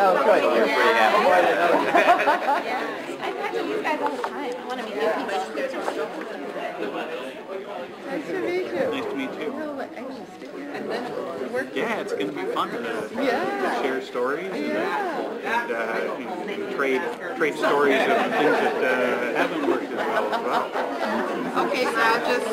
Oh, good. You're pretty happy. I talk to these guys all the time. I want to meet new people. Nice to meet you. Nice to meet you. We're a little anxious to hear. And then work. Yeah, it's going to be fun to share stories and trade stories of things that haven't worked as well as well. Okay, so I'll just...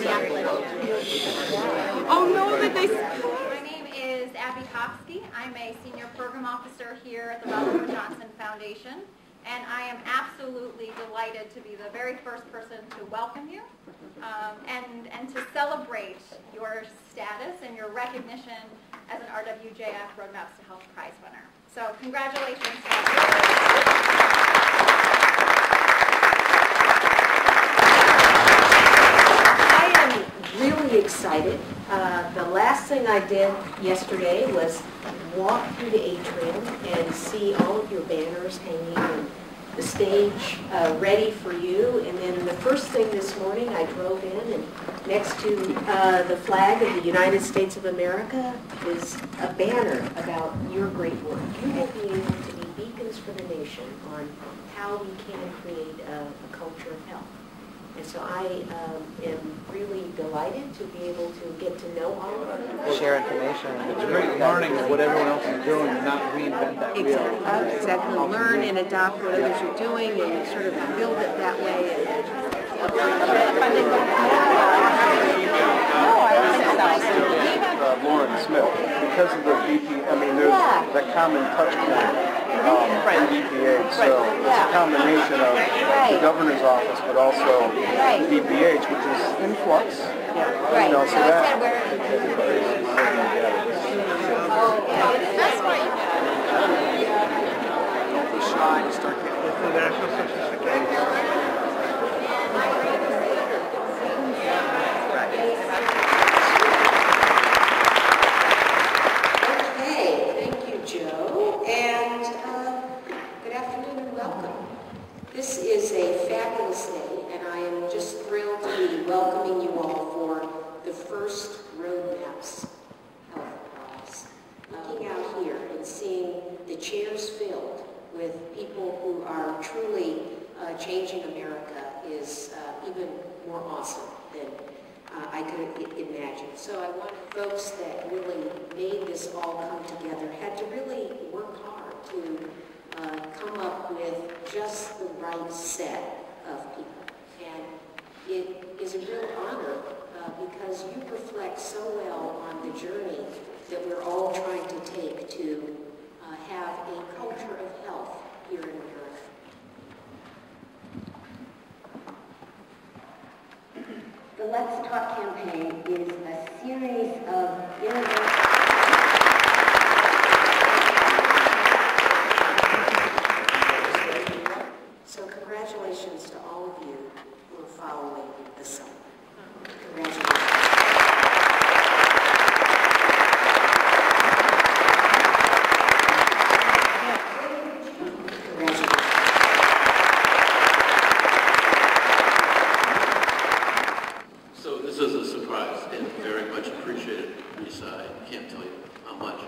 Oh, no, that they... My name is Abby Hofsky. I'm a senior program officer here at the Robert Johnson Foundation. And I am absolutely delighted to be the very first person to welcome you and to celebrate your status and your recognition as an RWJF Roadmaps to Health Prize winner. So congratulations. I am really excited. The last thing I did yesterday was walk through the atrium and see all of your banners hanging and the stage ready for you. And then the first thing this morning I drove in, and next to the flag of the United States of America is a banner about your great work. You will be able to be beacons for the nation on how we can create a culture of health. And so I am really delighted to be able to get to know all of you. Share information. It's great learning what everyone else is doing and not reinvent that wheel. Exactly. Learn and adopt what others are doing and sort of build it that way. Lauren Smith, because of the BP, I mean, there's the common touch point from BPH, so it's a combination of the governor's office, but also BPH, which is in flux. You know, so that everybody's working together. That's right. Don't be shy and start getting the national certificate. This is a fabulous day, and I am just thrilled to be welcoming you all for the first Roadmaps Health Prize. Looking out here and seeing the chairs filled with people who are truly changing America is even more awesome than I could imagine. So I want folks that really made this all come together, had to really work hard to come up with just the right set of people. And it is a real honor because you reflect so well on the journey that we're all trying to take to have a culture of health here in America. The Let's Talk campaign is a series of innovative congratulations to all of you who are following the sun. Congratulations. So this is a surprise and very much appreciated, Lisa. I can't tell you how much.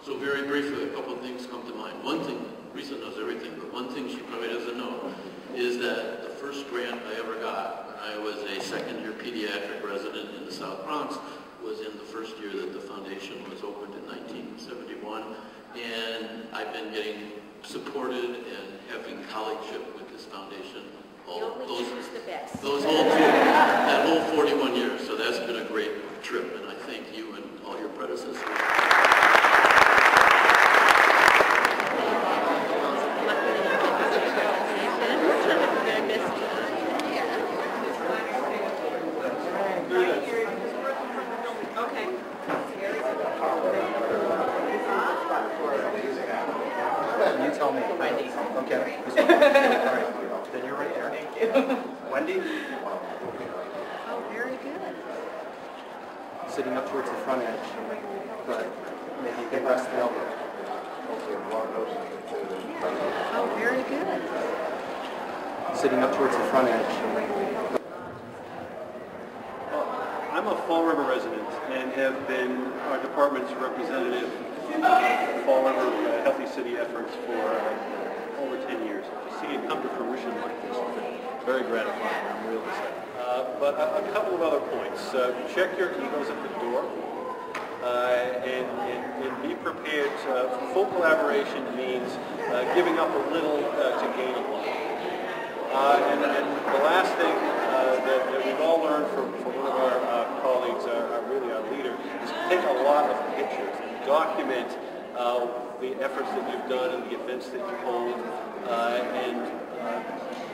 So very briefly, a couple of things come to mind. One thing, Lisa knows everything, but one thing she probably doesn't know is that the first grant I ever got when I was a second-year pediatric resident in the South Bronx was in the first year that the foundation was opened in 1971. And I've been getting supported and having colleagueship with this foundation that whole 41 years. So that's been a great trip, and I thank you and all your predecessors. You tell me. Wendy. Okay. All right. Then you're right there. Thank you. Wendy? Oh, very good. Sitting up towards the front edge, but maybe you can rest the elbow. Oh, very good. Sitting up towards the front edge. I'm a Fall River resident and have been our department's representative Fall River Healthy City efforts for over 10 years. To see it come to fruition like this is very gratifying. I'm really excited. But a couple of other points. Check your egos at the door. And be prepared. Full collaboration means giving up a little to gain a lot. And the last thing that we've all learned from one of our colleagues, really our leader, is to take a lot of pictures and document the efforts that you've done and the events that you hold.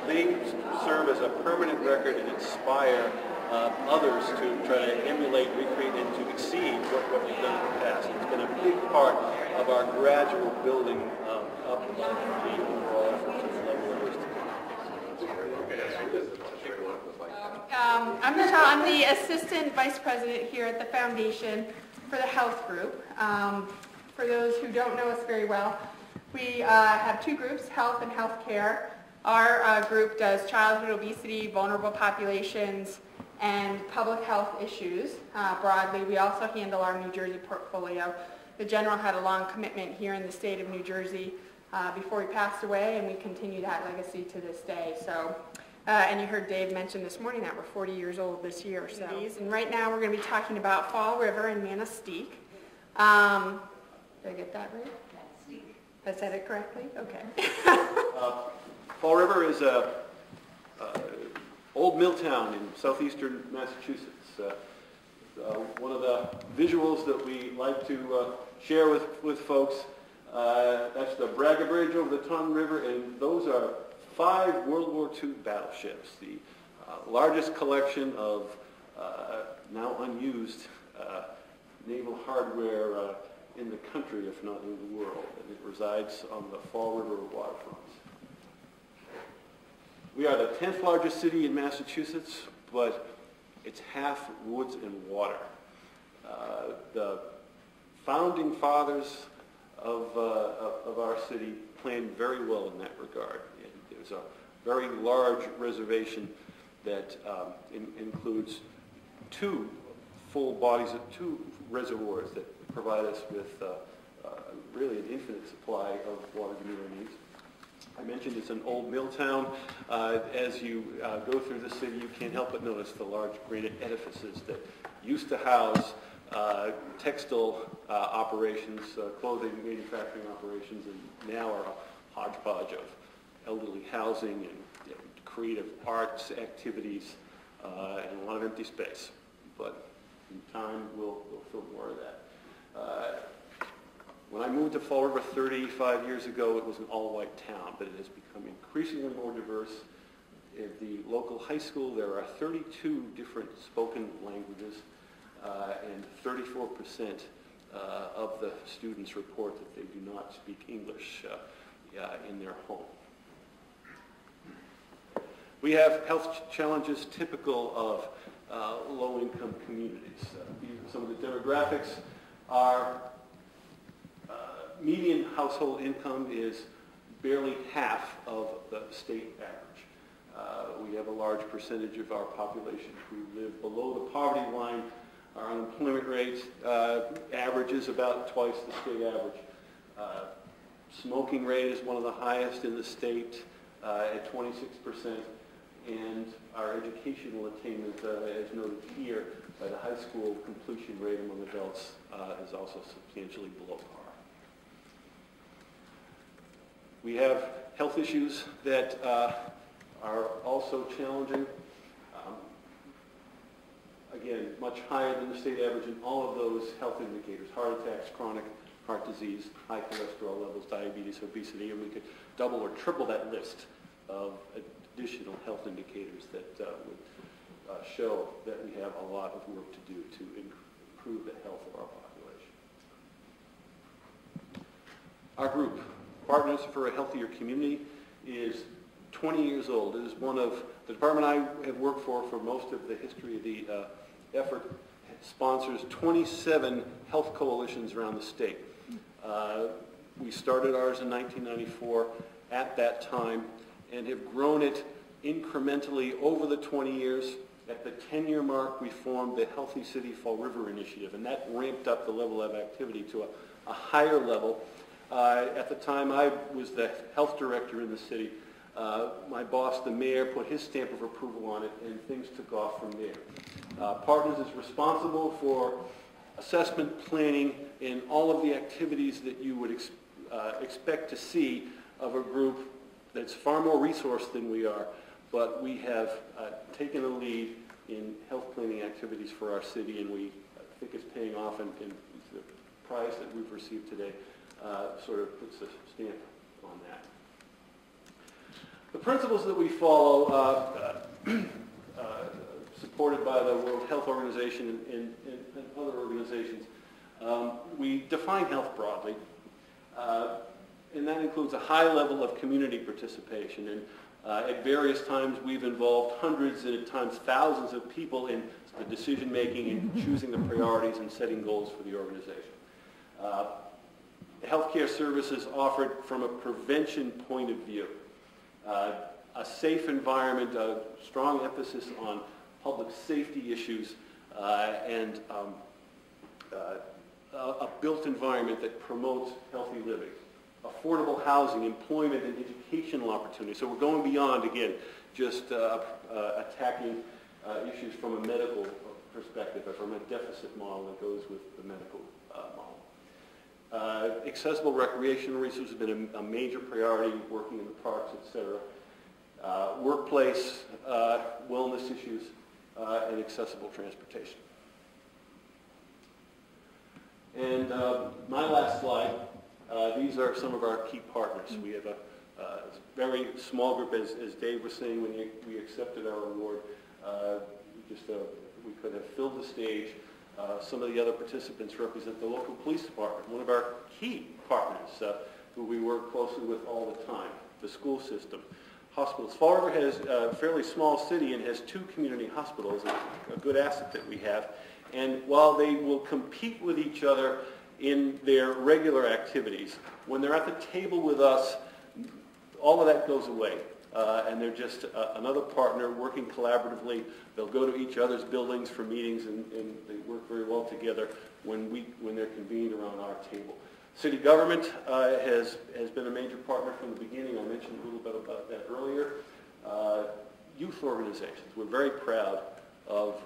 They serve as a permanent record and inspire others to try to emulate, recreate, and to exceed what you've done in the past. It's been a big part of our gradual building up of the overall effort to the level it is today. I'm Michelle. I'm the Assistant Vice President here at the Foundation for the Health Group. For those who don't know us very well, we have two groups, health and healthcare. Our group does childhood obesity, vulnerable populations, and public health issues broadly. We also handle our New Jersey portfolio. The General had a long commitment here in the state of New Jersey before he passed away, and we continue that legacy to this day. So, and you heard Dave mention this morning that we're 40 years old this year. So, and right now we're going to be talking about Fall River and Manistee. Did I get that right? I said it correctly? Okay. Fall River is a old mill town in southeastern Massachusetts. One of the visuals that we like to share with folks, that's the Braga Bridge over the Ton River, and those are 5 World War II battleships, the largest collection of now unused naval hardware in the country, if not in the world, and it resides on the Fall River waterfront. We are the 10th largest city in Massachusetts, but it's half woods and water. The founding fathers of our city planned very well in that regard. And there's a very large reservation that includes 2 full bodies of 2 reservoirs that provide us with really an infinite supply of water to meet our needs. I mentioned it's an old mill town. As you go through the city, you can't help but notice the large granite edifices that used to house textile operations, clothing manufacturing operations, and now are a hodgepodge of elderly housing and creative arts activities and a lot of empty space. But in time, we'll fill more of that. When I moved to Fall River 35 years ago, it was an all-white town, but it has become increasingly more diverse. At the local high school, there are 32 different spoken languages, and 34% of the students report that they do not speak English in their home. We have health challenges typical of low-income communities. Some of the demographics are median household income is barely half of the state average. We have a large percentage of our population who live below the poverty line. Our unemployment rate averages about twice the state average. Smoking rate is one of the highest in the state at 26%, and our educational attainment, as noted here by the high school completion rate among adults, is also substantially below par. We have health issues that are also challenging. Again, much higher than the state average in all of those health indicators: heart attacks, chronic heart disease, high cholesterol levels, diabetes, obesity, and we could double or triple that list of additional health indicators that would show that we have a lot of work to do to improve the health of our population. Our group, Partners for a Healthier Community, is 20 years old. It is one of the department I have worked for most of the history of the effort. Sponsors 27 health coalitions around the state. We started ours in 1994 at that time and have grown it incrementally over the 20 years. At the 10-year mark, we formed the Healthy City Fall River Initiative, and that ramped up the level of activity to a higher level. At the time, I was the health director in the city. My boss, the mayor, put his stamp of approval on it, and things took off from there. Partners is responsible for assessment, planning, and all of the activities that you would expect to see of a group that's far more resourced than we are, but we have taken a lead in health planning activities for our city, and we think it's paying off, and the prize that we've received today sort of puts a stamp on that. The principles that we follow, supported by the World Health Organization and other organizations, we define health broadly, and that includes a high level of community participation. And at various times, we've involved hundreds and at times thousands of people in the decision-making and choosing the priorities and setting goals for the organization. Healthcare services offered from a prevention point of view. A safe environment, a strong emphasis on public safety issues, and a built environment that promotes healthy living. Affordable housing, employment, and educational opportunities. So we're going beyond, again, just attacking issues from a medical perspective, or from a deficit model that goes with the medical model. Accessible recreational resources have been a major priority, working in the parks, etc. Workplace, wellness issues, and accessible transportation. And my last slide, these are some of our key partners. We have a very small group, as Dave was saying when we accepted our award. We could have filled the stage. Some of the other participants represent the local police department, one of our key partners who we work closely with all the time, the school system, hospitals. Fall River has a fairly small city and has 2 community hospitals, a good asset that we have. And while they will compete with each other in their regular activities, when they're at the table with us, all of that goes away. And they're just another partner working collaboratively. They'll go to each other's buildings for meetings, and they work very well together when they're convened around our table. City government has been a major partner from the beginning. I mentioned a little bit about that earlier. Youth organizations. We're very proud of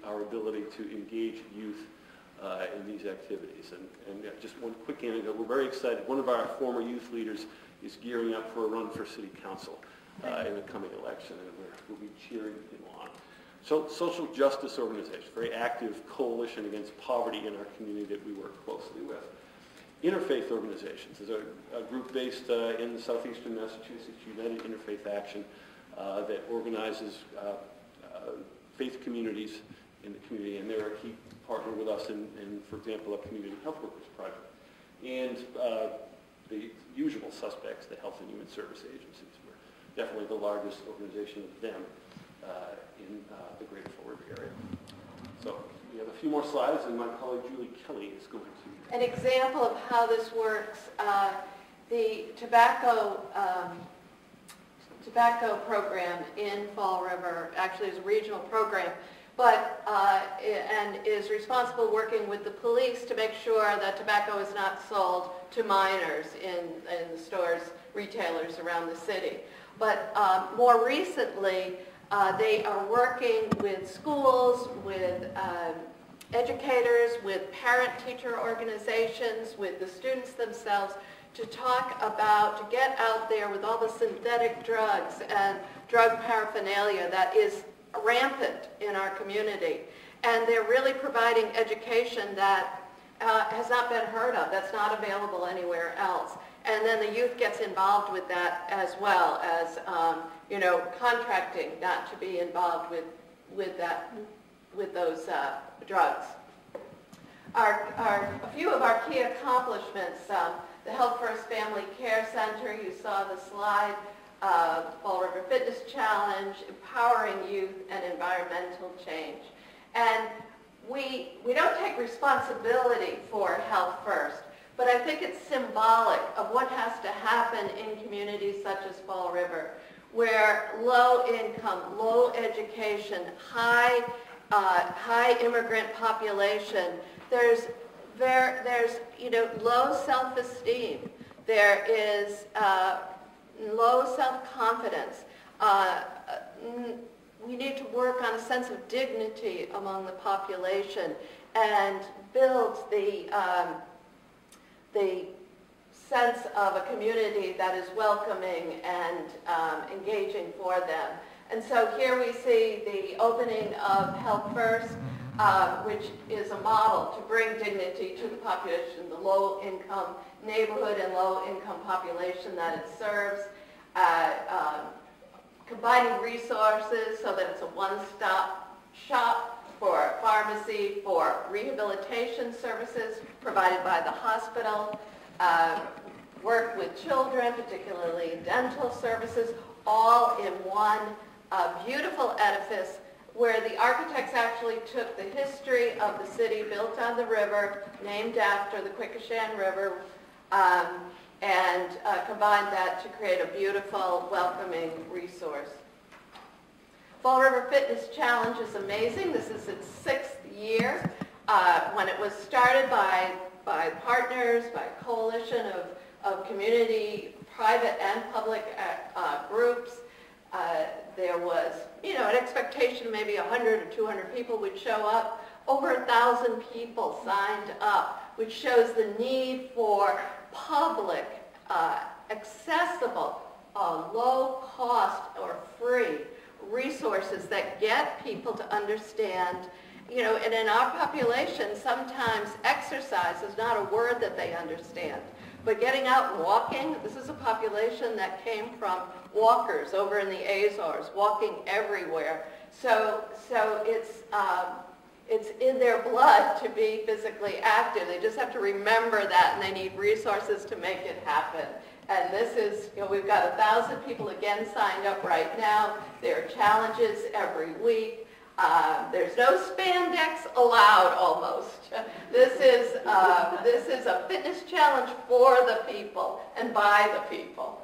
our ability to engage youth in these activities. And just one quick anecdote, we're very excited. One of our former youth leaders is gearing up for a run for city council in the coming election, and we'll be cheering him on. So social justice organizations, very active coalition against poverty in our community that we work closely with. Interfaith organizations is a group based in the southeastern Massachusetts, United Interfaith Action, that organizes faith communities in the community, and they're a key partner with us in, for example, a community health workers project. And the usual suspects, the health and human service agencies. We're definitely the largest organization of them in the greater Fall River area. So we have a few more slides, and my colleague Julie Kelly is going to... An example of how this works, the tobacco program in Fall River actually is a regional program, but and is responsible working with the police to make sure that tobacco is not sold to minors in the stores, retailers around the city. But more recently, they are working with schools, with educators, with parent-teacher organizations, with the students themselves, to talk about, to get out there with all the synthetic drugs and drug paraphernalia that is rampant in our community. And they're really providing education that has not been heard of, that's not available anywhere else. And then the youth gets involved with that, as well as, contracting not to be involved with those drugs. A few of our key accomplishments, the Health First Family Care Center, you saw the slide, Fall River Fitness Challenge, empowering youth, and environmental change. And we don't take responsibility for Health First, but I think it's symbolic of what has to happen in communities such as Fall River, where low income, low education, high immigrant population, there's low self-esteem, there is low self-confidence. We need to work on a sense of dignity among the population and build the sense of a community that is welcoming and engaging for them. And so here we see the opening of Health First, which is a model to bring dignity to the population, the low-income neighborhood and low-income population that it serves, combining resources so that it's a one-stop shop for pharmacy, for rehabilitation services provided by the hospital, work with children, particularly dental services, all in one beautiful edifice where the architects actually took the history of the city built on the river, named after the Quequechan River, and combined that to create a beautiful, welcoming resource. Fall River Fitness Challenge is amazing. This is its 6th year. When it was started by partners, by a coalition of community, private and public groups, there was, an expectation maybe 100 or 200 people would show up. Over 1,000 people signed up, which shows the need for public, accessible, low cost or free resources that get people to understand, and in our population, sometimes exercise is not a word that they understand. But getting out and walking, this is a population that came from walkers over in the Azores, walking everywhere. So it's in their blood to be physically active. They just have to remember that, and they need resources to make it happen. And this is, we've got 1,000 people again signed up right now. There are challenges every week. There's no spandex allowed almost. This is a fitness challenge for the people and by the people.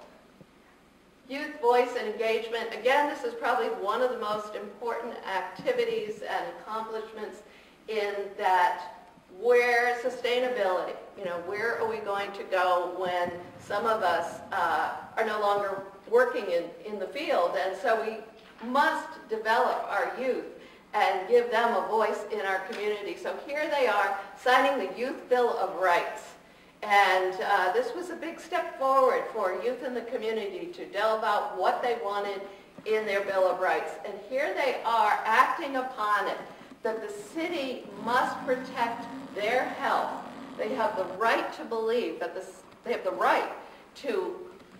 Youth voice and engagement. Again, this is probably one of the most important activities and accomplishments in that where sustainability, where are we going to go when some of us are no longer working in the field, and so we must develop our youth and give them a voice in our community. So here they are signing the Youth Bill of Rights. And this was a big step forward for youth in the community to delve out what they wanted in their Bill of Rights. And here they are acting upon it, that the city must protect their health. They have the right to believe that they have the right to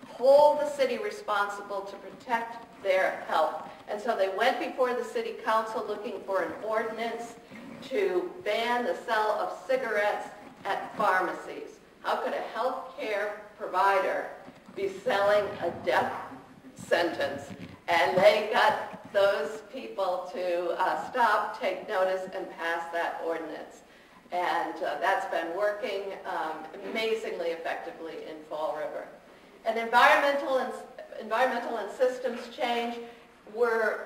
hold the city responsible to protect their health. And so they went before the city council looking for an ordinance to ban the sale of cigarettes at pharmacies. How could a health care provider be selling a death sentence? And they got those people to stop, take notice, and pass that ordinance. And that's been working amazingly effectively in Fall River. And environmental and systems change, we're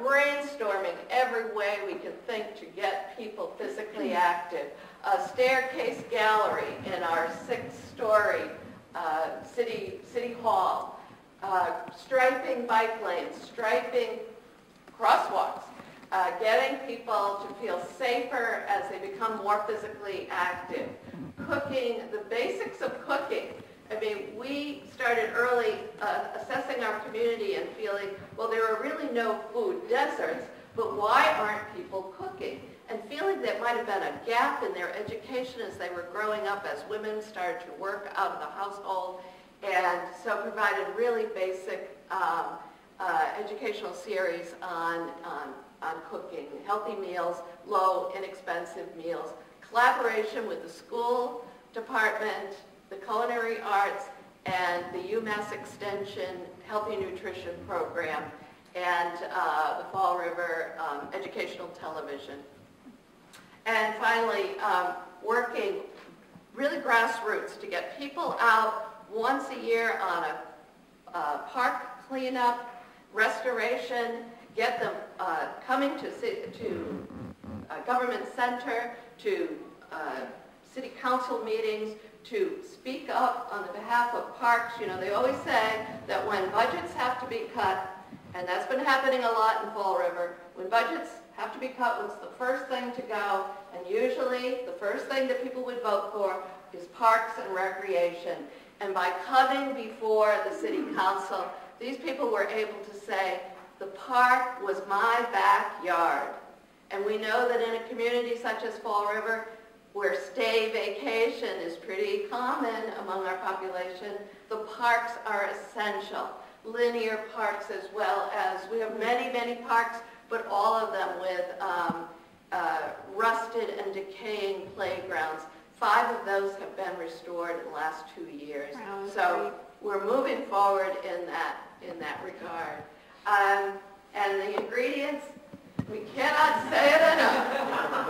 brainstorming every way we can think to get people physically active. A staircase gallery in our 6th-story city hall, striping bike lanes, striping crosswalks, getting people to feel safer as they become more physically active. Cooking, the basics of cooking. I mean, we started early assessing our community and feeling, well, there are really no food deserts, but why aren't people cooking? And feeling there might have been a gap in their education as they were growing up, as women started to work out of the household, and so provided really basic educational series on cooking, healthy meals, low, inexpensive meals, collaboration with the school department, the culinary arts, and the UMass Extension Healthy Nutrition Program, and the Fall River Educational Television. And finally, working really grassroots to get people out once a year on a park cleanup, restoration, get them coming to government center, to city council meetings, to speak up on the behalf of parks. You know, they always say that when budgets have to be cut, and that's been happening a lot in Fall River, when budgets have to be cut, what's the first thing to go? And usually the first thing that people would vote for is parks and recreation. And by coming before the city council, these people were able to say, the park was my backyard. And we know that in a community such as Fall River, where stay vacation is pretty common among our population, the parks are essential. Linear parks as well as, we have many, many parks, but all of them with rusted and decaying playgrounds. 5 of those have been restored in the last 2 years. Wow, so we're moving forward in that regard. And the ingredients, we cannot say it enough.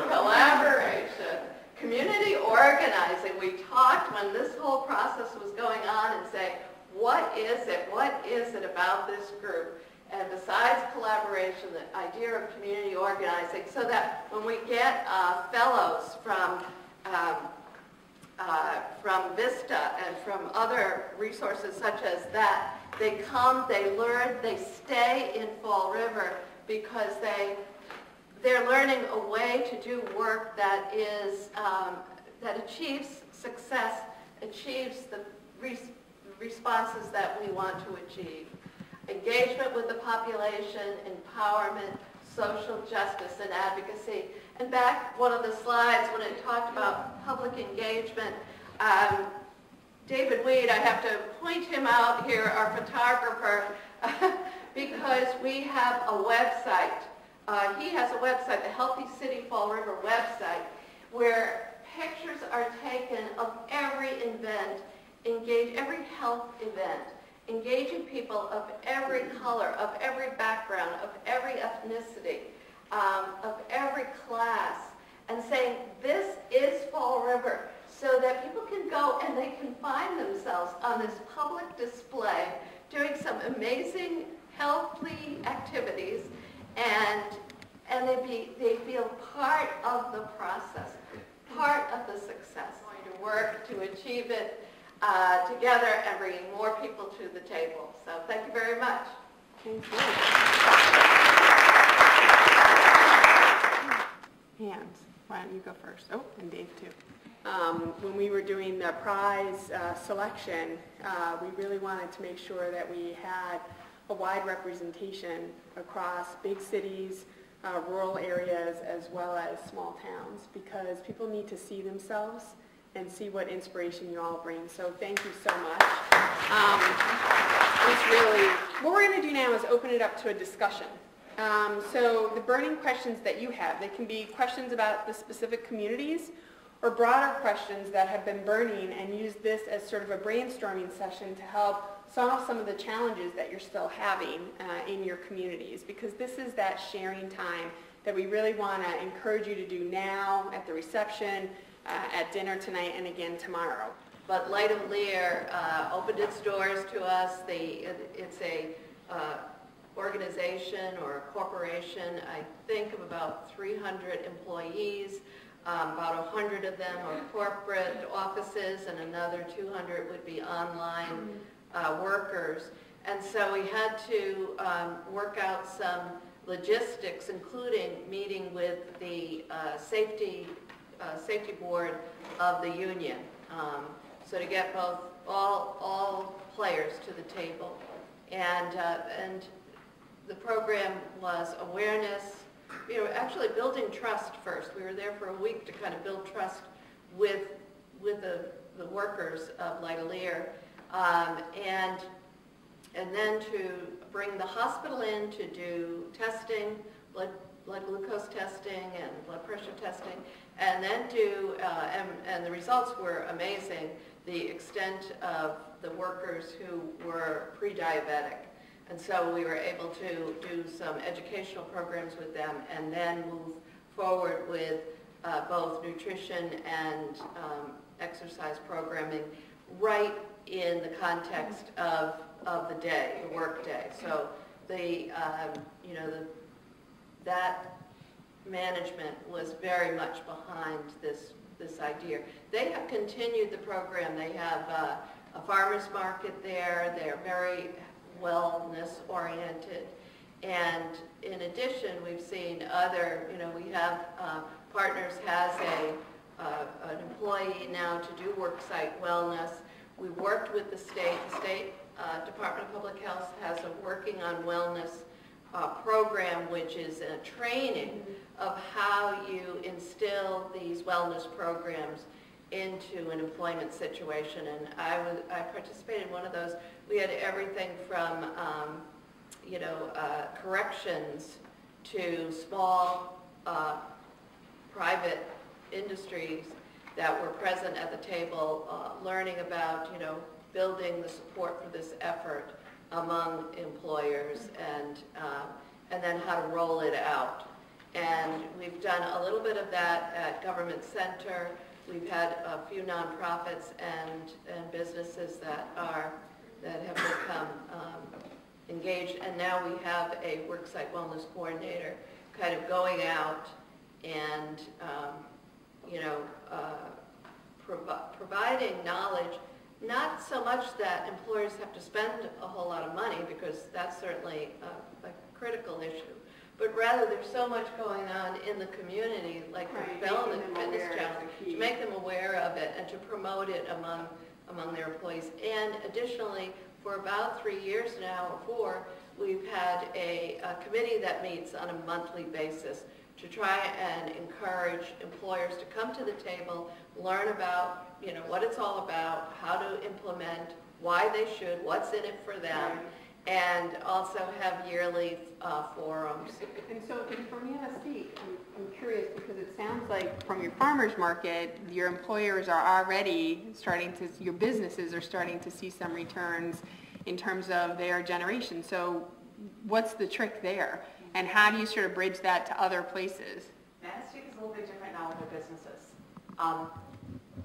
Collaboration, community organizing. We talked when this whole process was going on and say, what is it? What is it about this group? And besides collaboration, the idea of community organizing, so that when we get fellows from Vista and from other resources such as that, they come, they learn, they stay in Fall River because they're learning a way to do work that is that achieves success, achieves the responses that we want to achieve. Engagement with the population, empowerment, social justice, and advocacy. And back one of the slides when it talked about public engagement, David Weed, I have to point him out here, our photographer, because we have a website. He has a website, the Healthy City Fall River website, where pictures are taken of every event, every health event, engaging people of every color, of every background, of every ethnicity, of every class, and saying, this is Fall River, so that people can go and they can find themselves on this public display doing some amazing healthy activities, and they feel part of the process, part of the success. Going to work to achieve it together and bringing more people to the table. So thank you very much. Thank you. Hands. Why don't you go first? Oh, and Dave too. When we were doing the prize selection, we really wanted to make sure that we had a wide representation across big cities, rural areas, as well as small towns, because people need to see themselves and see what inspiration you all bring. So thank you so much. What we're going to do now is open it up to a discussion. So the burning questions that you have, they can be questions about the specific communities or broader questions that have been burning, and use this as sort of a brainstorming session to help solve some of the challenges that you're still having in your communities, because this is that sharing time that we really want to encourage you to do now, at the reception, at dinner tonight, and again tomorrow. But Light of Lear opened its doors to us. It's a organization or a corporation, I think of about 300 employees. About 100 of them are corporate offices, and another 200 would be online workers. And so we had to work out some logistics, including meeting with the safety board of the union, so to get both all players to the table. And the program was awareness. We were actually building trust first. We were there for a week to kind of build trust with the workers of Light of Lear, and then to bring the hospital in to do testing, blood glucose testing and blood pressure testing, and then do, and the results were amazing, the extent of the workers who were pre-diabetic. And so we were able to do some educational programs with them and then move forward with both nutrition and exercise programming right in the context of the day, the work day. So the, you know, that management was very much behind this idea. They have continued the program. They have a farmer's market there. They're very wellness oriented. And in addition, we've seen other, you know, we have Partners has an employee now to do worksite wellness. We worked with the state. The state Department of Public Health has a working on wellness program, which is a training of how you instill these wellness programs into an employment situation. And I participated in one of those. We had everything from you know, corrections to small private industries that were present at the table, learning about, you know, building the support for this effort among employers, and then how to roll it out. And we've done a little bit of that at Government Center. We've had a few nonprofits and businesses that have become engaged, and now we have a worksite wellness coordinator kind of going out and you know, providing knowledge, not so much that employers have to spend a whole lot of money, because that's certainly a critical issue, but rather there's so much going on in the community, like the Development Fitness Challenge, to make them aware of it and to promote it among their employees. And additionally, for about 3 years now, or 4, we've had a committee that meets on a monthly basis to try and encourage employers to come to the table, learn about, you know, what it's all about, how to implement, why they should, what's in it for them, and also have yearly forums. And so from MSC, I'm curious, because it sounds like from your farmers market, your employers are already starting to, your businesses are starting to see some returns in terms of their generation. So what's the trick there? And how do you sort of bridge that to other places? MSC is a little bit different now with their businesses.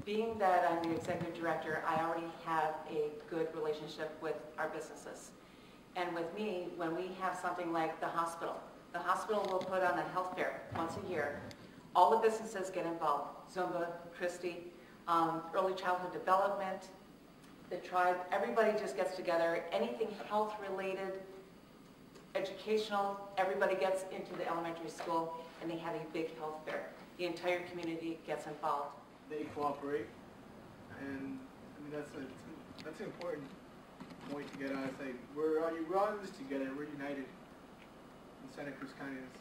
Being that I'm the executive director, I already have a good relationship with our businesses. And with me, when we have something like the hospital will put on a health fair once a year. All the businesses get involved. Zumba, Christie, early childhood development, the tribe, everybody just gets together. Anything health related, educational, everybody gets into the elementary school and they have a big health fair. The entire community gets involved. They cooperate, and I mean that's an important point to get out. It's like we're all in this together. We're united. And Santa Cruz County is.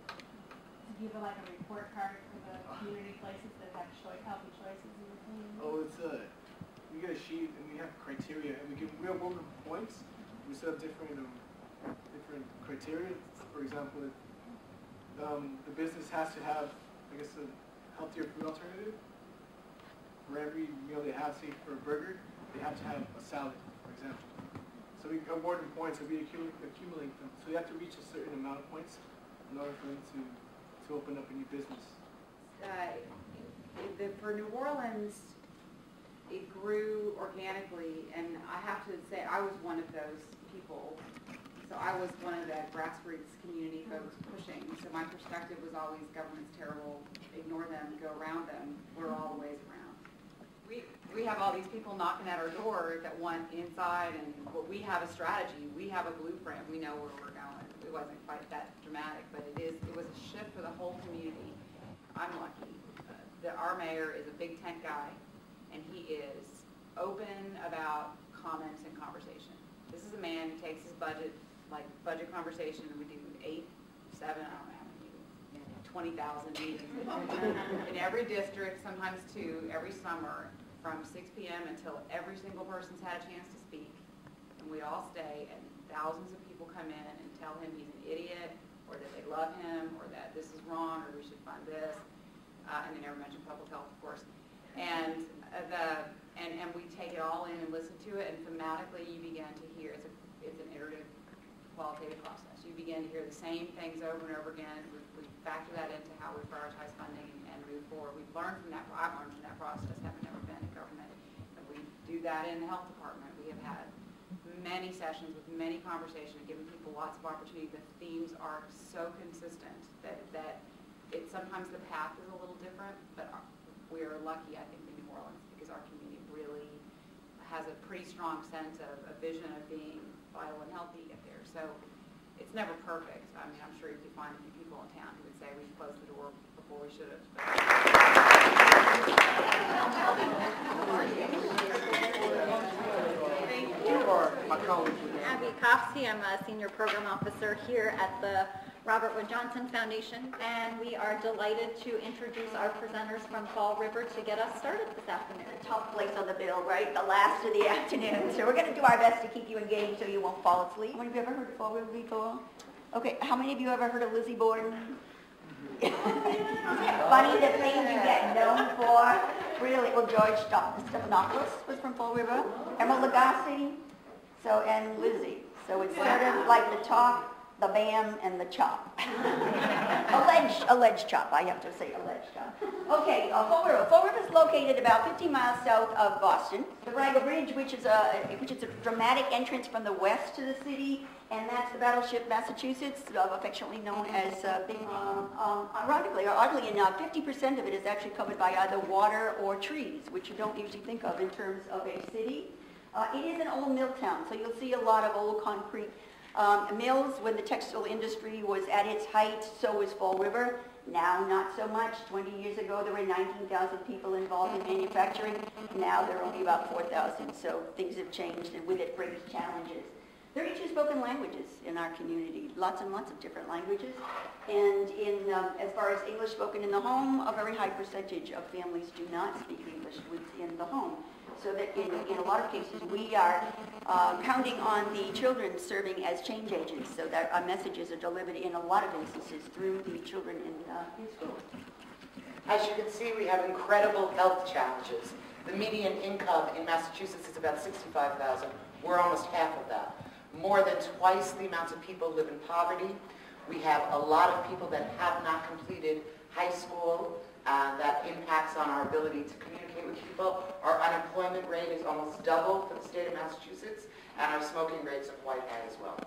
Do you have like a report card for the community places that have healthy choices in the community? Oh, it's we get a sheet and we have criteria, and we have working points. We set up different criteria. For example, the business has to have, I guess, a healthier food alternative. For every meal they have, say for a burger, they have to have a salad, for example. So we award them points, so we accumulate them. So you have to reach a certain amount of points in order for them to open up a new business. For New Orleans, it grew organically, and I have to say I was one of those people. So I was one of the grassroots community folks pushing. So my perspective was always government's terrible, ignore them, go around them. We're all the ways around. We have all these people knocking at our door that want inside, and we have a strategy. We have a blueprint. We know where we're going. It wasn't quite that dramatic, but it was a shift for the whole community. I'm lucky. Our mayor is a big tent guy, and he is open about comments and conversation. This is a man who takes his budget conversation, and we do 8, 7, I don't know how many meetings, 20,000 meetings in every district, sometimes 2, every summer, from 6 p.m. until every single person's had a chance to speak. And we all stay, and thousands of people come in and tell him he's an idiot, or that they love him, or that this is wrong, or we should fund this. And they never mention public health, of course. And we take it all in and listen to it, and thematically you begin to hear, it's an iterative, qualitative process. You begin to hear the same things over and over again. We factor that into how we prioritize funding and move forward. I've learned from that process, having never been in government. that in the health department. We have had many sessions with many conversations, giving people lots of opportunity. The themes are so consistent that it sometimes the path is a little different, but we are lucky, I think, in New Orleans because our community really has a pretty strong sense of a vision of being vital and healthy there. So it's never perfect. I mean, I'm sure you could find a few people in town who would say we closed the door before we should have. Abby Kofsky, I'm a senior program officer here at the Robert Wood Johnson Foundation, and we are delighted to introduce our presenters from Fall River to get us started this afternoon. Top place on the bill, right? The last of the afternoon. So we're going to do our best to keep you engaged so you won't fall asleep. How many of you ever heard of Fall River before? Okay, how many of you ever heard of Lizzie Borden? Funny the things you get known for. Really, well, George Stephanopoulos was from Fall River. Emerald Lagasse, and Lizzie. So it's sort of like the talk, the bam, and the chop. alleged chop, I have to say alleged chop. Okay, Fall River. Fall River is located about 50 miles south of Boston. The Raga Bridge, which is a dramatic entrance from the west to the city, and that's the Battleship Massachusetts, affectionately known as ironically or oddly enough, 50% of it is actually covered by either water or trees, which you don't usually think of in terms of a city. It is an old mill town, so you'll see a lot of old concrete mills. When the textile industry was at its height, so was Fall River. Now, not so much. 20 years ago, there were 19,000 people involved in manufacturing. Now, there are only about 4,000, so things have changed, and with it brings challenges. There are 2 spoken languages in our community, lots and lots of different languages. And as far as English spoken in the home, a very high percentage of families do not speak English within the home. So that in a lot of cases, we are counting on the children serving as change agents so that our messages are delivered in a lot of instances through the children in school. As you can see, we have incredible health challenges. The median income in Massachusetts is about $65,000. We're almost half of that. More than twice the amounts of people live in poverty. We have a lot of people that have not completed high school. That impacts on our ability to communicate with people. Our unemployment rate is almost double for the state of Massachusetts, and our smoking rates are quite high as well.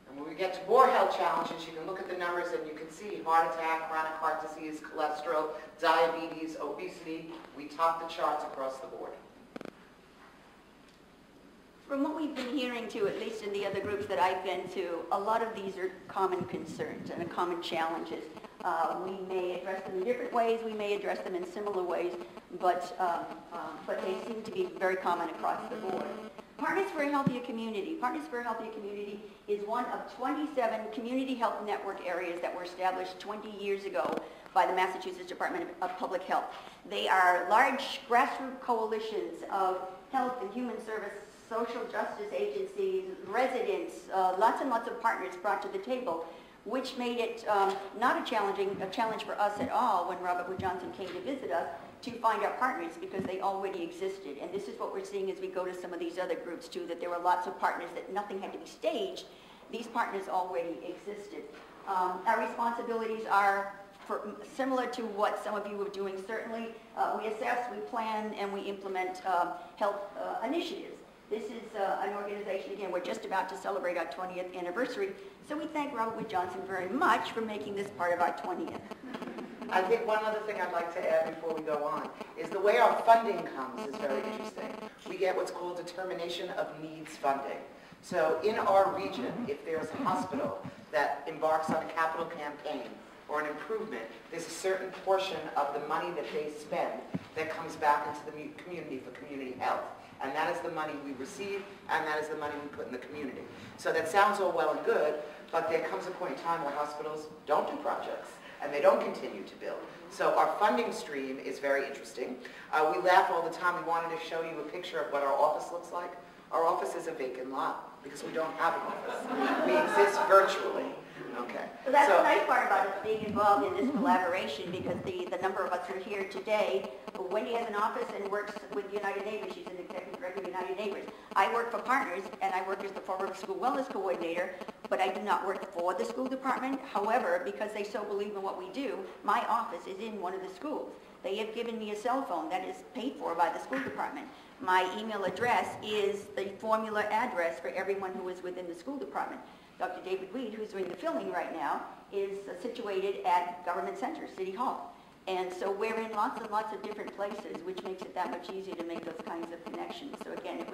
And when we get to more health challenges, you can look at the numbers and you can see heart attack, chronic heart disease, cholesterol, diabetes, obesity. We top the charts across the board. From what we've been hearing too, at least in the other groups that I've been to, a lot of these are common concerns and common challenges. We may address them in different ways, we may address them in similar ways, but they seem to be very common across the board. Partners for a Healthier Community. Partners for a Healthier Community is one of 27 community health network areas that were established 20 years ago by the Massachusetts Department of Public Health. They are large grassroots coalitions of health and human service, social justice agencies, residents, lots and lots of partners brought to the table, which made it not a challenge for us at all when Robert Wood Johnson came to visit us to find our partners because they already existed. And this is what we're seeing as we go to some of these other groups too, that there were lots of partners that nothing had to be staged. These partners already existed. Our responsibilities are similar to what some of you are doing, certainly. We assess, we plan, and we implement health initiatives. This is an organization, again, we're just about to celebrate our 20th anniversary, so we thank Robert Wood Johnson very much for making this part of our 20th. I think one other thing I'd like to add before we go on is the way our funding comes is very interesting. We get what's called determination of needs funding. So in our region, if there's a hospital that embarks on a capital campaign or an improvement, there's a certain portion of the money that they spend that comes back into the community for community health. And that is the money we receive, and that is the money we put in the community. So that sounds all well and good, but there comes a point in time where hospitals don't do projects, and they don't continue to build. So our funding stream is very interesting. We laugh all the time. We wanted to show you a picture of what our office looks like. Our office is a vacant lot, because we don't have an office. We exist virtually. Okay. So that's the nice part about us being involved in this collaboration, because the number of us who are here today, Wendy has an office and works with United Neighbors. She's an executive director of United Neighbors. I work for Partners, and I work as the Fall River School Wellness Coordinator, but I do not work for the school department. However, because they so believe in what we do, my office is in one of the schools. They have given me a cell phone that is paid for by the school department. My email address is the formula address for everyone who is within the school department. Dr. David Weed, who's doing the filming right now, is situated at Government Center, City Hall. And so we're in lots and lots of different places, which makes it that much easier to make those kinds of connections. So again,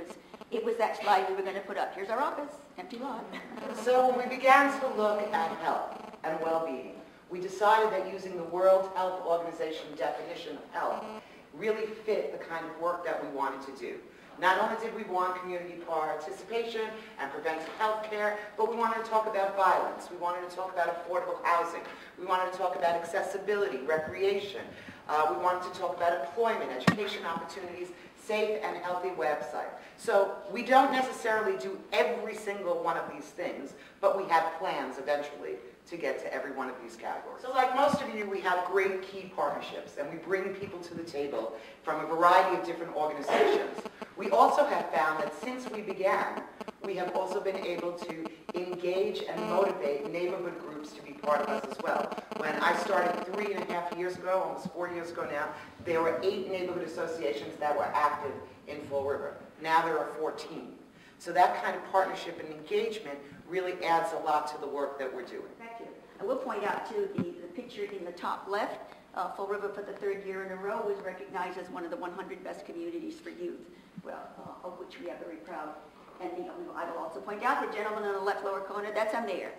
it was that slide we were going to put up. Here's our office, empty lot. So when we began to look at health and well-being, we decided that using the World Health Organization definition of health really fit the kind of work that we wanted to do. Not only did we want community participation and preventive health care, but we wanted to talk about violence. We wanted to talk about affordable housing. We wanted to talk about accessibility, recreation. We wanted to talk about employment, education opportunities, safe and healthy website. So we don't necessarily do every single one of these things, but we have plans eventually to get to every one of these categories. So like most of you, we have great key partnerships, and we bring people to the table from a variety of different organizations. We also have found that since we began, we have also been able to engage and motivate neighborhood groups to be part of us as well. When I started 3.5 years ago, almost 4 years ago now, there were 8 neighborhood associations that were active in Fall River. Now there are 14. So that kind of partnership and engagement really adds a lot to the work that we're doing. Thank you. I will point out, too, the picture in the top left, Fall River for the 3rd year in a row was recognized as one of the 100 best communities for youth, well, of which we are very proud. And I will also point out the gentleman in the left lower corner, that's our mayor.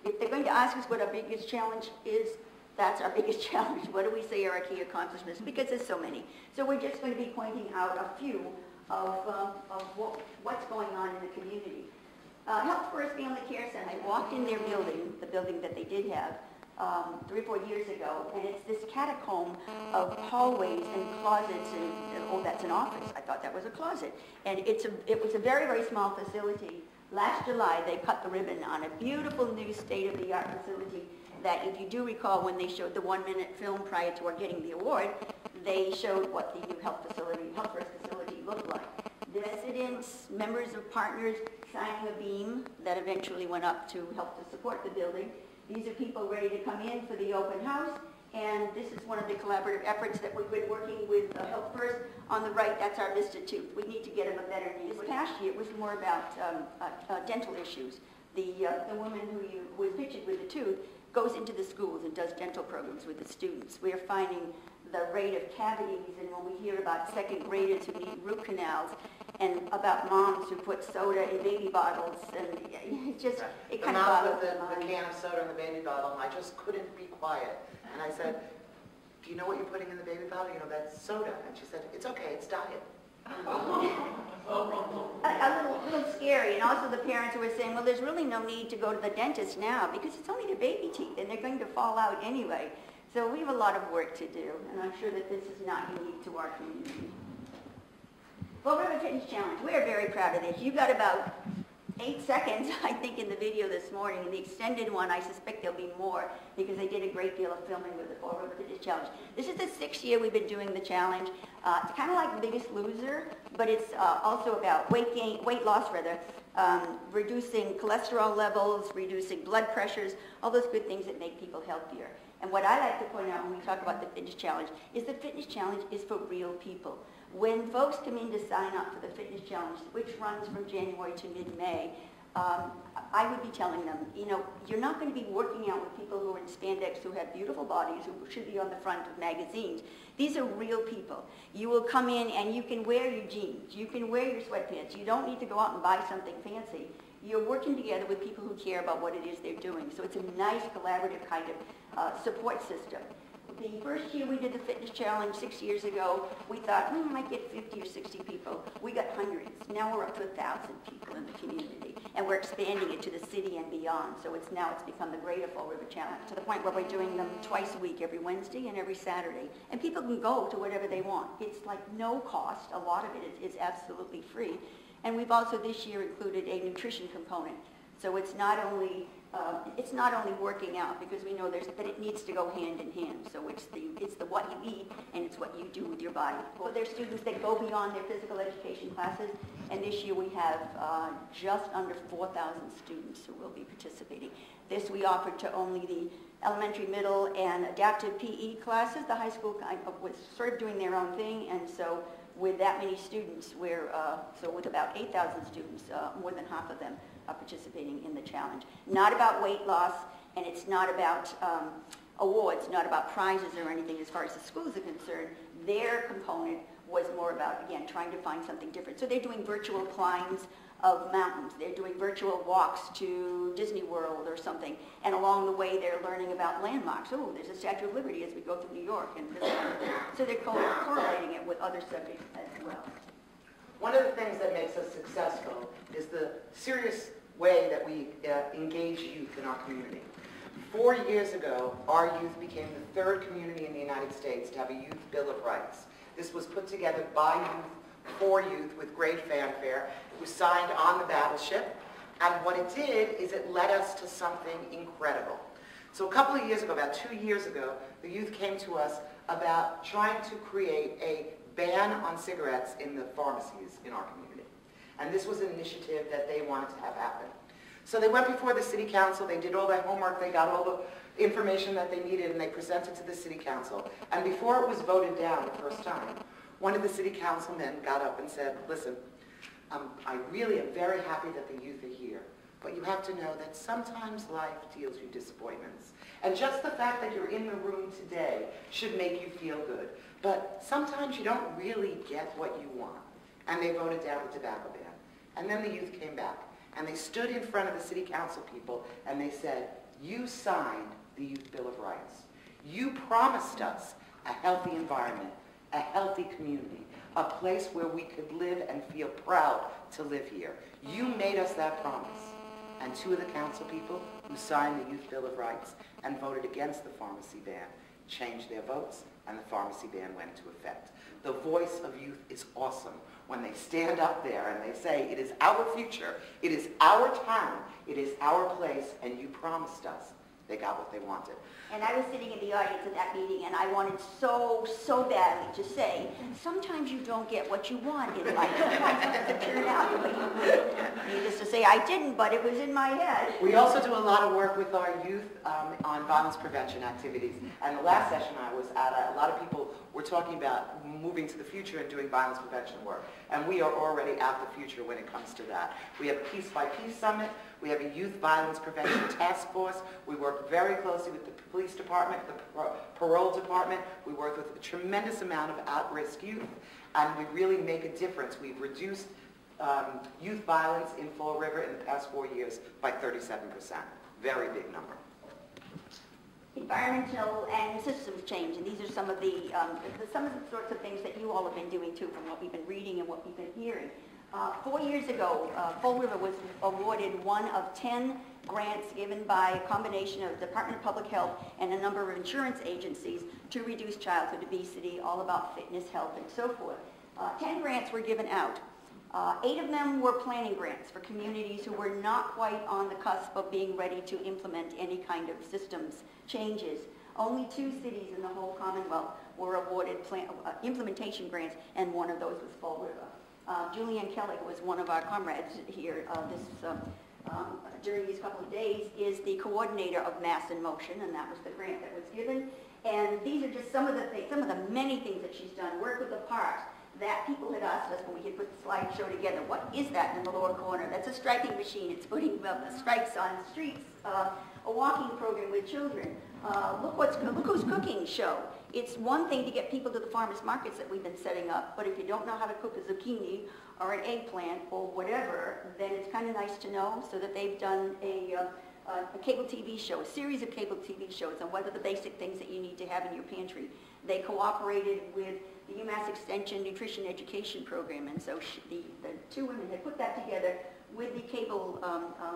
If they're going to ask us what our biggest challenge is, that's our biggest challenge. What do we say are our key accomplishments? Because there's so many. So we're just going to be pointing out a few of what's going on in the community. Health First Family Care Center. I walked in their building, the building that they did have, 3 or 4 years ago, and it's this catacomb of hallways and closets, and oh, that's an office. I thought that was a closet. And it was a very, very small facility. Last July, they cut the ribbon on a beautiful new state-of-the-art facility that, if you do recall, when they showed the 1-minute film prior to our getting the award, they showed what the new Health First facility looked like. Residents, members of partners signing a beam that eventually went up to help to support the building. These are people ready to come in for the open house, and this is one of the collaborative efforts that we've been working with Health First. On the right, that's our Vista Tooth. We need to get them a better name. This past year, it was more about dental issues. The woman who was pictured with the tooth goes into the schools and does dental programs with the students. We are finding the rate of cavities, and when we hear about 2nd graders who need root canals, and about moms who put soda in baby bottles, and it just, it kind of boggles the mind. The can of soda in the baby bottle, and I just couldn't be quiet. And I said, do you know what you're putting in the baby bottle? You know, that's soda. And she said, it's okay, it's diet. A little scary, and also the parents who were saying, well, there's really no need to go to the dentist now because it's only the baby teeth, and they're going to fall out anyway. So we have a lot of work to do, and I'm sure that this is not unique to our community. Fall River Fitness Challenge, we're very proud of this. You got about 8 seconds, I think, in the video this morning. In the extended one, I suspect there'll be more because they did a great deal of filming with the Fall River Fitness Challenge. This is the 6th year we've been doing the challenge. It's kind of like Biggest Loser, but it's also about weight loss, reducing cholesterol levels, reducing blood pressures, all those good things that make people healthier. And what I like to point out when we talk about the fitness challenge is the fitness challenge is for real people. When folks come in to sign up for the fitness challenge, which runs from January to mid-May, I would be telling them, you know, you're not going to be working out with people who are in spandex, who have beautiful bodies, who should be on the front of magazines. These are real people. You will come in and you can wear your jeans, you can wear your sweatpants. You don't need to go out and buy something fancy. You're working together with people who care about what it is they're doing. So it's a nice collaborative kind of support system. The first year we did the fitness challenge 6 years ago, we thought, we might get 50 or 60 people. We got hundreds. Now we're up to 1,000 people in the community. And we're expanding it to the city and beyond. So it's become the greater Fall River Challenge, to the point where we're doing them twice a week, every Wednesday and every Saturday. And people can go to whatever they want. It's like no cost. A lot of it is absolutely free. And we've also this year included a nutrition component. So it's not only it's not only working out, because we know that it needs to go hand in hand. So it's the what you eat and it's what you do with your body. For their students that go beyond their physical education classes, and this year we have just under 4,000 students who will be participating. This we offered to only the elementary, middle, and adaptive PE classes. The high school was sort of doing their own thing, and so with that many students, so with about 8,000 students, more than half of them are participating in the challenge. Not about weight loss, and it's not about awards, not about prizes or anything as far as the schools are concerned. Their component was more about, again, trying to find something different. So they're doing virtual climbs of mountains. They're doing virtual walks to Disney World or something. And along the way, they're learning about landmarks. Oh, there's a Statue of Liberty as we go through New York. And so they're correlating it with other subjects as well. One of the things that makes us successful is the serious way that we engage youth in our community. 4 years ago, our youth became the third community in the United States to have a Youth Bill of Rights. This was put together by youth, for youth, with great fanfare. It was signed on the battleship, and what it did is it led us to something incredible. So a couple of years ago, about 2 years ago, the youth came to us about trying to create a ban on cigarettes in the pharmacies in our community. And this was an initiative that they wanted to have happen. So they went before the city council, they did all their homework, they got all the information that they needed, and they presented to the city council. And before it was voted down the first time, one of the city councilmen got up and said, listen, I really am very happy that the youth are here, but you have to know that sometimes life deals you disappointments. And just the fact that you're in the room today should make you feel good. But sometimes you don't really get what you want. And they voted down the tobacco ban. And then the youth came back. And they stood in front of the city council people and they said, you signed the Youth Bill of Rights. You promised us a healthy environment, a healthy community, a place where we could live and feel proud to live here. You made us that promise. And two of the council people who signed the Youth Bill of Rights and voted against the pharmacy ban changed their votes, and the pharmacy ban went into effect. The voice of youth is awesome when they stand up there and they say, it is our future, it is our town, it is our place, and you promised us. They got what they wanted. And I was sitting in the audience at that meeting, and I wanted so badly to say, sometimes you don't get what you want in life. Sometimes it doesn't turn out the way you want. Needless to say, I didn't, but it was in my head. We also do a lot of work with our youth on violence prevention activities. And the last session I was at, a lot of people were talking about moving to the future and doing violence prevention work. And we are already at the future when it comes to that. We have a Peace by Peace Summit. We have a Youth Violence Prevention Task Force. We work very closely with the police department, the parole department. We work with a tremendous amount of at-risk youth, and we really make a difference. We've reduced youth violence in Fall River in the past 4 years by 37%. Very big number. Environmental and systems change, and these are some of the sorts of things that you all have been doing too, from what we've been reading and what we've been hearing. 4 years ago, Fall River was awarded one of 10 grants given by a combination of the Department of Public Health and a number of insurance agencies to reduce childhood obesity, all about fitness, health, and so forth. 10 grants were given out. 8 of them were planning grants for communities who were not quite on the cusp of being ready to implement any kind of systems changes. Only 2 cities in the whole Commonwealth were awarded implementation grants, and one of those was Fall River. Julianne Kelly, who was one of our comrades here during these couple of days, is the coordinator of Mass in Motion, and that was the grant that was given. And these are just some of the things, some of the many things that she's done. Work with the parks. That people had asked us when we had put the slideshow together, what is that in the lower corner? That's a striping machine. It's putting stripes on streets. A walking program with children. Look who's cooking show. It's one thing to get people to the farmers markets that we've been setting up, but if you don't know how to cook a zucchini or an eggplant or whatever, then it's kind of nice to know. So that they've done a cable TV show, a series of cable TV shows on what are the basic things that you need to have in your pantry. They cooperated with the UMass Extension Nutrition Education Program, and so the 2 women had put that together with the cable,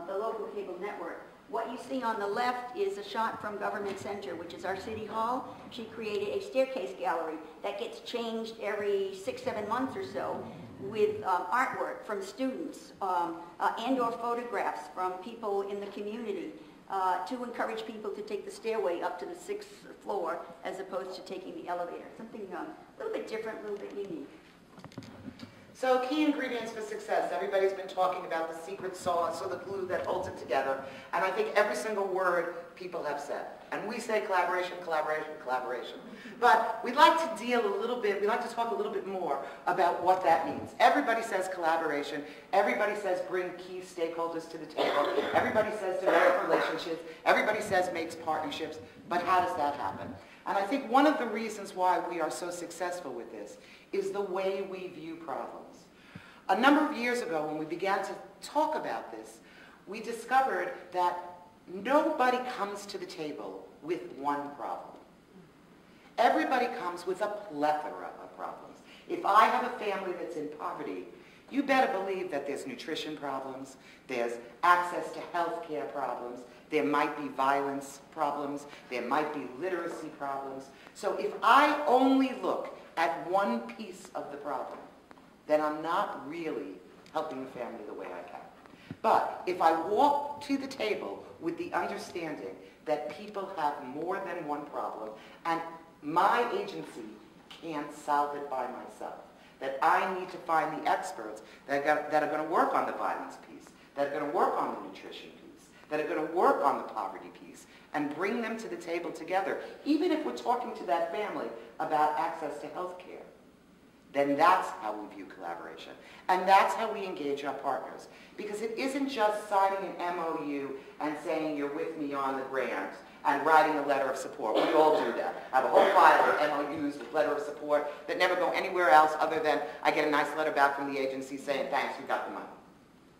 the local cable network. What you see on the left is a shot from Government Center, which is our city hall. She created a staircase gallery that gets changed every 6-7 months or so with artwork from students and or photographs from people in the community. to encourage people to take the stairway up to the 6th floor as opposed to taking the elevator. Something a little bit different, a little bit unique. So key ingredients for success. Everybody's been talking about the secret sauce or the glue that holds it together. And I think every single word people have said. And we say collaboration, collaboration, collaboration. But we'd like to deal a little bit, we'd like to talk a little bit more about what that means. Everybody says collaboration. Everybody says bring key stakeholders to the table. Everybody says develop relationships. Everybody says makes partnerships. But how does that happen? And I think one of the reasons why we are so successful with this is the way we view problems. A number of years ago, when we began to talk about this, we discovered that nobody comes to the table with one problem. Everybody comes with a plethora of problems. If I have a family that's in poverty, you better believe that there's nutrition problems, there's access to health care problems, there might be violence problems, there might be literacy problems. So if I only look at one piece of the problem, then I'm not really helping the family the way I can. But if I walk to the table with the understanding that people have more than one problem, and my agency can't solve it by myself, that I need to find the experts that are going to work on the violence piece, that are going to work on the nutrition piece, that are going to work on the poverty piece, and bring them to the table together, even if we're talking to that family about access to health care, then that's how we view collaboration. And that's how we engage our partners. Because it isn't just signing an MOU and saying you're with me on the grant and writing a letter of support. We all do that. I have a whole file of MOUs with letter of support that never go anywhere else other than I get a nice letter back from the agency saying, thanks, you got the money.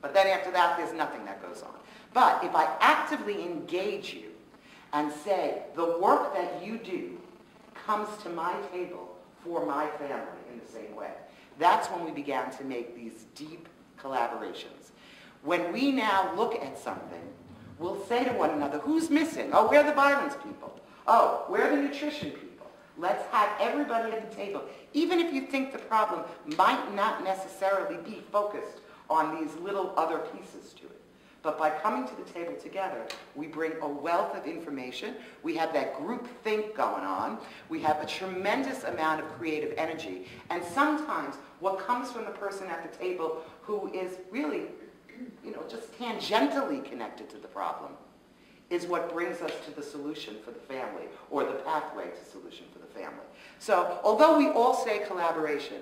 But then after that, there's nothing that goes on. But if I actively engage you and say, the work that you do comes to my table for my family in the same way, that's when we began to make these deep collaborations. When we now look at something, we'll say to one another, who's missing? Oh, we're the violence people. Oh, we're the nutrition people. Let's have everybody at the table. Even if you think the problem might not necessarily be focused on these little other pieces to it. But by coming to the table together, we bring a wealth of information. We have that group think going on. We have a tremendous amount of creative energy. And sometimes what comes from the person at the table who is really, just tangentially connected to the problem is what brings us to the solution for the family, or the pathway to solution for the family. So although we all say collaboration,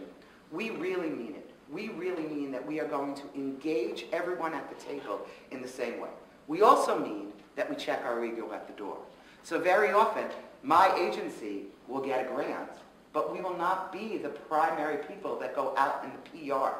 we really mean it. We really mean that we are going to engage everyone at the table in the same way. We also mean that we check our ego at the door. So very often, my agency will get a grant, but we will not be the primary people that go out in the PR.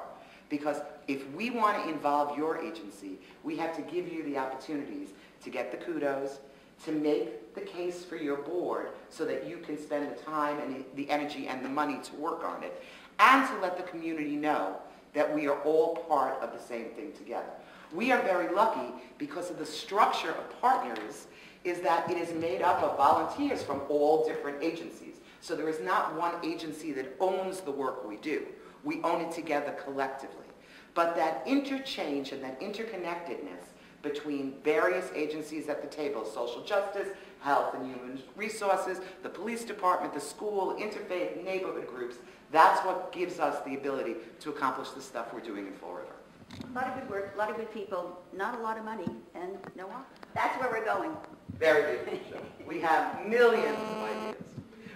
Because if we want to involve your agency, we have to give you the opportunities to get the kudos, to make the case for your board so that you can spend the time and the energy and the money to work on it, and to let the community know that we are all part of the same thing together. We are very lucky because of the structure of partners is that it is made up of volunteers from all different agencies. So there is not one agency that owns the work we do. We own it together collectively. But that interchange and that interconnectedness between various agencies at the table, social justice, health and human resources, the police department, the school, interfaith, neighborhood groups, that's what gives us the ability to accomplish the stuff we're doing in Fall River. A lot of good work, a lot of good people, not a lot of money, and no offer. That's where we're going. Very good. We have millions of ideas.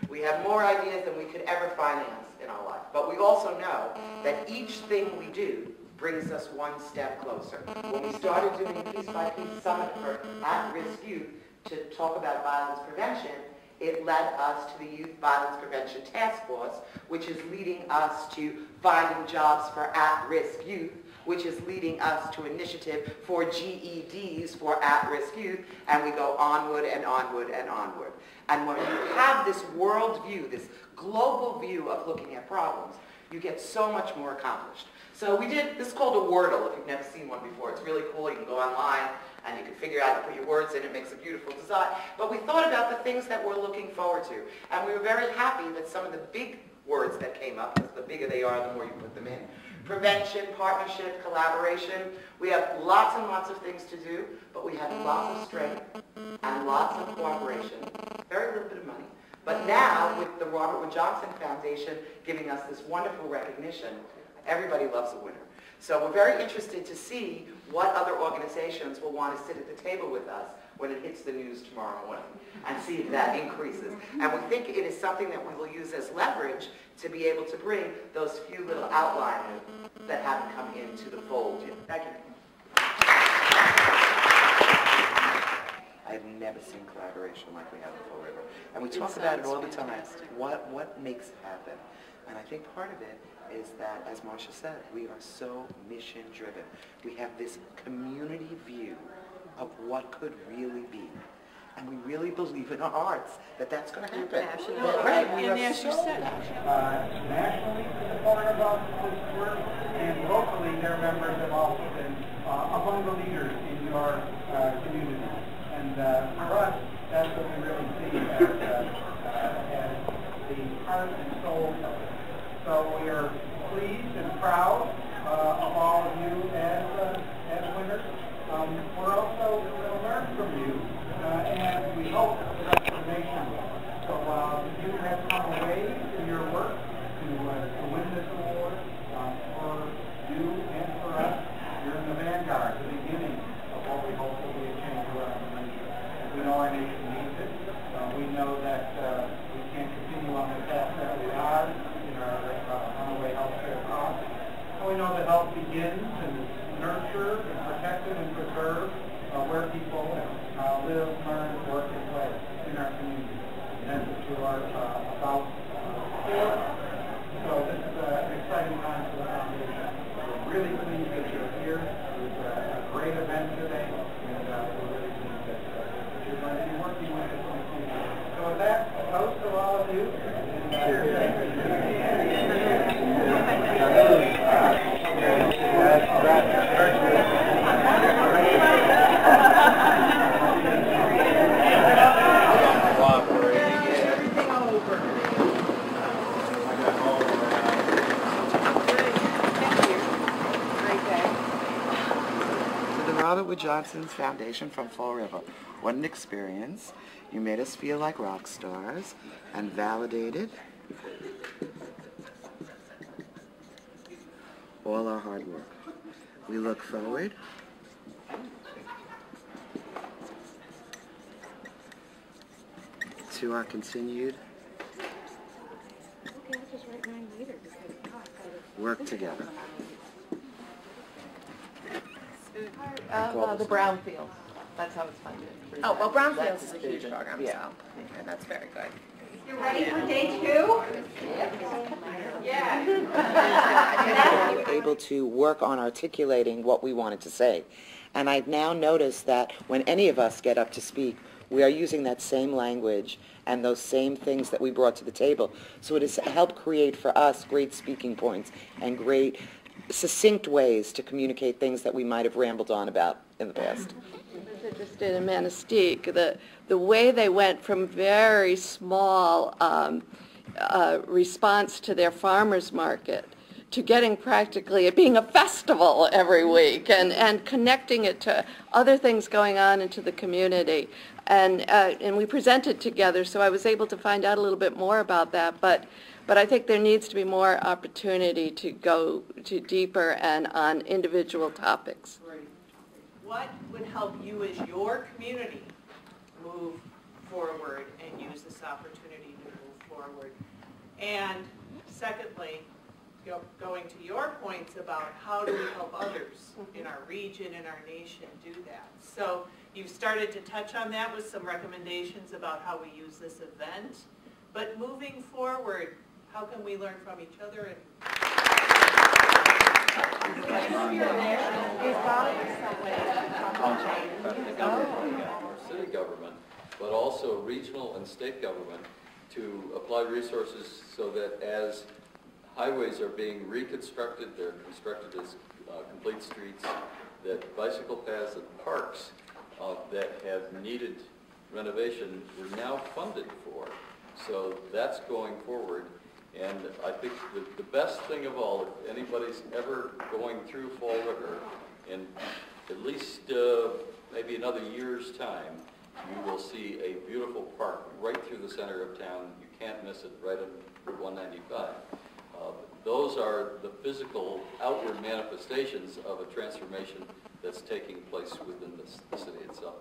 We have more ideas than we could ever finance in our life. But we also know that each thing we do brings us one step closer. When we started doing Piece by Piece Summit for at-risk youth to talk about violence prevention, it led us to the Youth Violence Prevention Task Force, which is leading us to finding jobs for at-risk youth, which is leading us to initiative for GEDs for at-risk youth, and we go onward and onward and onward. And when you have this world view, this global view of looking at problems, you get so much more accomplished. So we did, this is called a Wordle, if you've never seen one before. It's really cool. You can go online and you can figure out how to put your words in. It makes a beautiful design. But we thought about the things that we're looking forward to. And we were very happy that some of the big words that came up, because the bigger they are, the more you put them in, Prevention, partnership, collaboration. We have lots and lots of things to do, but we have lots of strength and lots of cooperation. Very little bit of money. But now, with the Robert Wood Johnson Foundation giving us this wonderful recognition, everybody loves a winner. So we're very interested to see what other organizations will want to sit at the table with us when it hits the news tomorrow morning, and see if that increases. And we think it is something that we will use as leverage to be able to bring those few little outliers that haven't come into the fold yet. Thank you. I've never seen collaboration like we have in Fall River. And we talk about it all the time. What makes it happen? And I think part of it is that, as Marsha said, we are so mission driven. We have this community view of what could really be. And we really believe in our hearts that that's going to happen. Right. We are so nationally supportive of this work, and locally their members have also been among the leaders in your community. And for us, that's what we really see as the heart and soul of it. So we are pleased and proud of all of you as winners. We're also going to learn from you, and we hope the rest of the nation will. So you have come away in your work to win this award for you and for us. You're in the vanguard, the beginning of what we hope will be a change around the nation. We know our nation needs it. We know that we can't continue on the path that we are in our runaway health care costs. And we know that health begins and is nurtured and protected and preserved where people live, learn, work, and play in our community. And that's what you are about for. So this is an exciting time for the foundation. We're really pleased that you're here. It was a great event today, and we're really pleased that you're going to be working with us in the future. So with that, a toast to all of you. Robert Wood Johnson's Foundation from Fall River. What an experience. You made us feel like rock stars and validated all our hard work. We look forward to our continued work together. The Brownfield. That's how it's funded. Oh, well, Brownfields is a huge program, so okay, that's very good. You ready for day 2? Yeah. We were able to work on articulating what we wanted to say. And I've now noticed that when any of us get up to speak, we are using that same language and those same things that we brought to the table. So it has helped create for us great speaking points and great succinct ways to communicate things that we might have rambled on about in the past. I was interested in Manistee, the way they went from very small response to their farmers market to getting practically it being a festival every week and connecting it to other things going on into the community. And we presented together, so I was able to find out a little bit more about that. But I think there needs to be more opportunity to go to deeper and on individual topics. What would help you as your community move forward and use this opportunity to move forward? And secondly, going to your points about how do we help others in our region and our nation do that. So you've started to touch on that with some recommendations about how we use this event. But moving forward, how can we learn from each other? City government, but also regional and state government to apply resources so that as highways are being reconstructed, they're constructed as complete streets, that bicycle paths and parks that have needed renovation were now funded for. So that's going forward. And I think the best thing of all, if anybody's ever going through Fall River, in at least maybe another year's time, you will see a beautiful park right through the center of town. You can't miss it, right on Route 195. Those are the physical outward manifestations of a transformation that's taking place within the city itself.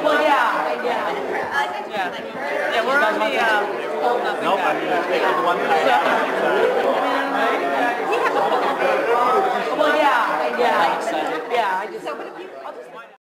Well, yeah, we're on the, nope, I'm going to take the one Well, yeah, I just...